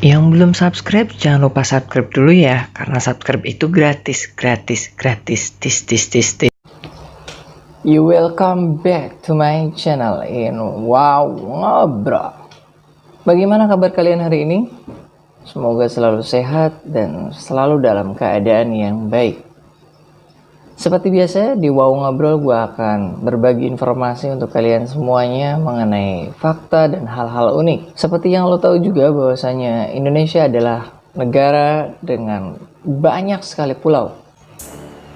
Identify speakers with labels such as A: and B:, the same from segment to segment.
A: Yang belum subscribe, jangan lupa subscribe dulu ya, karena subscribe itu gratis. You welcome back to my channel in Wow Ngobrol. Bagaimana kabar kalian hari ini? Semoga selalu sehat dan selalu dalam keadaan yang baik. Seperti biasa, di Wow Ngobrol gue akan berbagi informasi untuk kalian semuanya mengenai fakta dan hal-hal unik. Seperti yang lo tahu juga bahwasanya Indonesia adalah negara dengan banyak sekali pulau.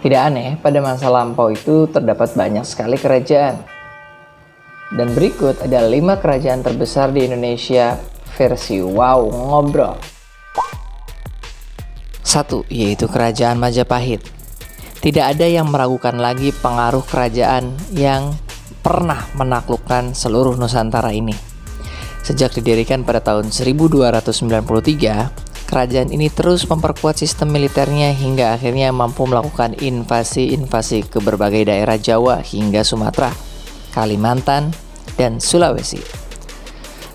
A: Tidak aneh, pada masa lampau itu terdapat banyak sekali kerajaan. Dan berikut ada 5 kerajaan terbesar di Indonesia versi Wow Ngobrol. 1. Yaitu Kerajaan Majapahit. Tidak ada yang meragukan lagi pengaruh kerajaan yang pernah menaklukkan seluruh Nusantara ini. Sejak didirikan pada tahun 1293, kerajaan ini terus memperkuat sistem militernya hingga akhirnya mampu melakukan invasi-invasi ke berbagai daerah Jawa hingga Sumatera, Kalimantan, dan Sulawesi.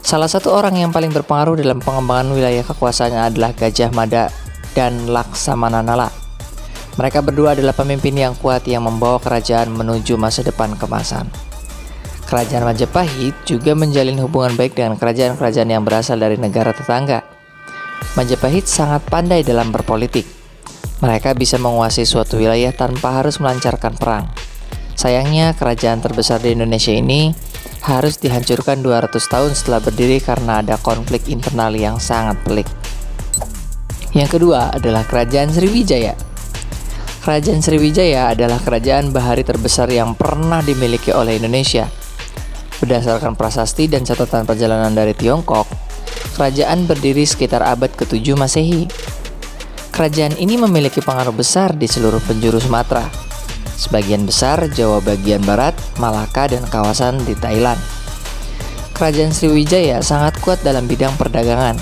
A: Salah satu orang yang paling berpengaruh dalam pengembangan wilayah kekuasaannya adalah Gajah Mada dan Laksamana Nala. Mereka berdua adalah pemimpin yang kuat yang membawa kerajaan menuju masa depan keemasan. Kerajaan Majapahit juga menjalin hubungan baik dengan kerajaan-kerajaan yang berasal dari negara tetangga. Majapahit sangat pandai dalam berpolitik. Mereka bisa menguasai suatu wilayah tanpa harus melancarkan perang. Sayangnya, kerajaan terbesar di Indonesia ini harus dihancurkan 200 tahun setelah berdiri karena ada konflik internal yang sangat pelik. Yang kedua adalah Kerajaan Sriwijaya. Kerajaan Sriwijaya adalah kerajaan bahari terbesar yang pernah dimiliki oleh Indonesia. Berdasarkan prasasti dan catatan perjalanan dari Tiongkok, kerajaan berdiri sekitar abad ke-7 Masehi. Kerajaan ini memiliki pengaruh besar di seluruh penjuru Sumatera, sebagian besar Jawa bagian barat, Malaka, dan kawasan di Thailand. Kerajaan Sriwijaya sangat kuat dalam bidang perdagangan.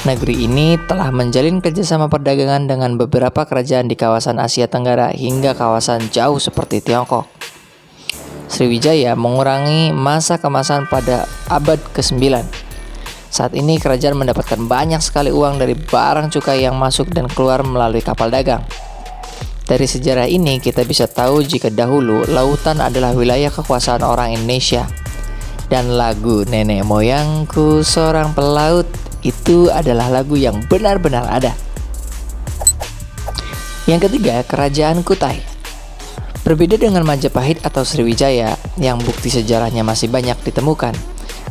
A: Negeri ini telah menjalin kerjasama perdagangan dengan beberapa kerajaan di kawasan Asia Tenggara hingga kawasan jauh seperti Tiongkok. Sriwijaya mengurangi masa keemasan pada abad ke-9. Saat ini kerajaan mendapatkan banyak sekali uang dari barang cukai yang masuk dan keluar melalui kapal dagang. Dari sejarah ini kita bisa tahu jika dahulu lautan adalah wilayah kekuasaan orang Indonesia. Dan lagu Nenek Moyangku Seorang Pelaut itu adalah lagu yang benar-benar ada. Yang ketiga, Kerajaan Kutai. Berbeda dengan Majapahit atau Sriwijaya yang bukti sejarahnya masih banyak ditemukan,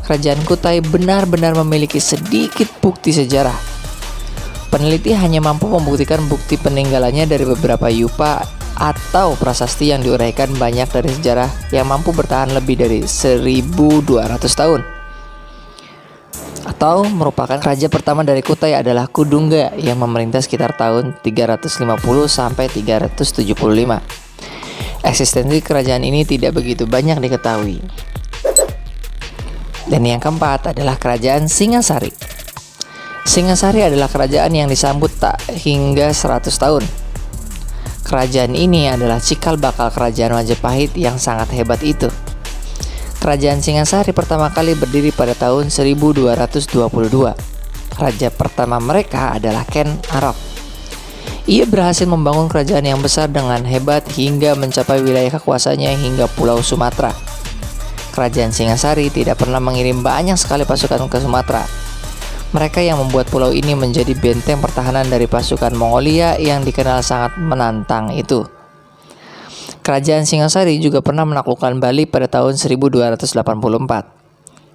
A: Kerajaan Kutai benar-benar memiliki sedikit bukti sejarah. Peneliti hanya mampu membuktikan bukti peninggalannya dari beberapa yupa atau prasasti yang diuraikan banyak dari sejarah yang mampu bertahan lebih dari 1200 tahun. Atau merupakan raja pertama dari Kutai adalah Kudungga yang memerintah sekitar tahun 350 sampai 375. Eksistensi kerajaan ini tidak begitu banyak diketahui. Dan yang keempat adalah Kerajaan Singasari. Singasari adalah kerajaan yang disambut tak hingga 100 tahun. Kerajaan ini adalah cikal bakal kerajaan Majapahit yang sangat hebat itu. Kerajaan Singasari pertama kali berdiri pada tahun 1222. Raja pertama mereka adalah Ken Arok. Ia berhasil membangun kerajaan yang besar dengan hebat hingga mencapai wilayah kekuasaannya hingga Pulau Sumatera. Kerajaan Singasari tidak pernah mengirim banyak sekali pasukan ke Sumatera. Mereka yang membuat pulau ini menjadi benteng pertahanan dari pasukan Mongolia yang dikenal sangat menantang itu. Kerajaan Singasari juga pernah menaklukkan Bali pada tahun 1284.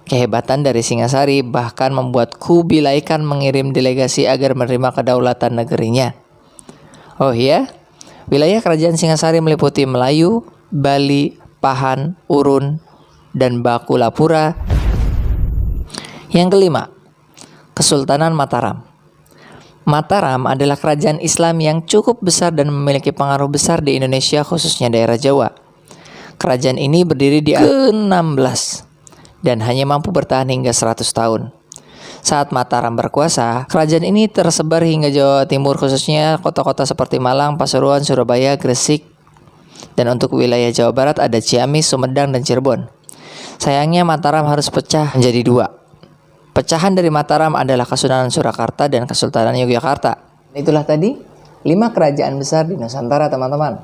A: Kehebatan dari Singasari bahkan membuat Kubilai Khan mengirim delegasi agar menerima kedaulatan negerinya. Oh iya, wilayah kerajaan Singasari meliputi Melayu, Bali, Pahan, Urun, dan Bakulapura. Yang kelima, Kesultanan Mataram. Mataram adalah kerajaan Islam yang cukup besar dan memiliki pengaruh besar di Indonesia, khususnya daerah Jawa. Kerajaan ini berdiri di ke-16 dan hanya mampu bertahan hingga 100 tahun. Saat Mataram berkuasa, kerajaan ini tersebar hingga Jawa Timur, khususnya kota-kota seperti Malang, Pasuruan, Surabaya, Gresik. Dan untuk wilayah Jawa Barat ada Ciamis, Sumedang, dan Cirebon. Sayangnya Mataram harus pecah menjadi 2. Pecahan dari Mataram adalah Kesultanan Surakarta dan Kesultanan Yogyakarta. Itulah tadi 5 kerajaan besar di Nusantara, teman-teman.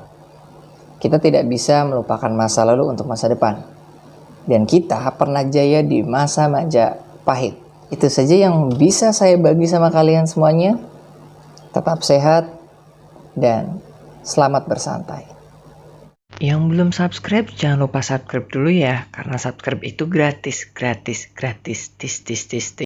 A: Kita tidak bisa melupakan masa lalu untuk masa depan. Dan kita pernah jaya di masa Majapahit. Itu saja yang bisa saya bagi sama kalian semuanya. Tetap sehat dan selamat bersantai. Yang belum subscribe, jangan lupa subscribe dulu ya. Karena subscribe itu gratis. Tis.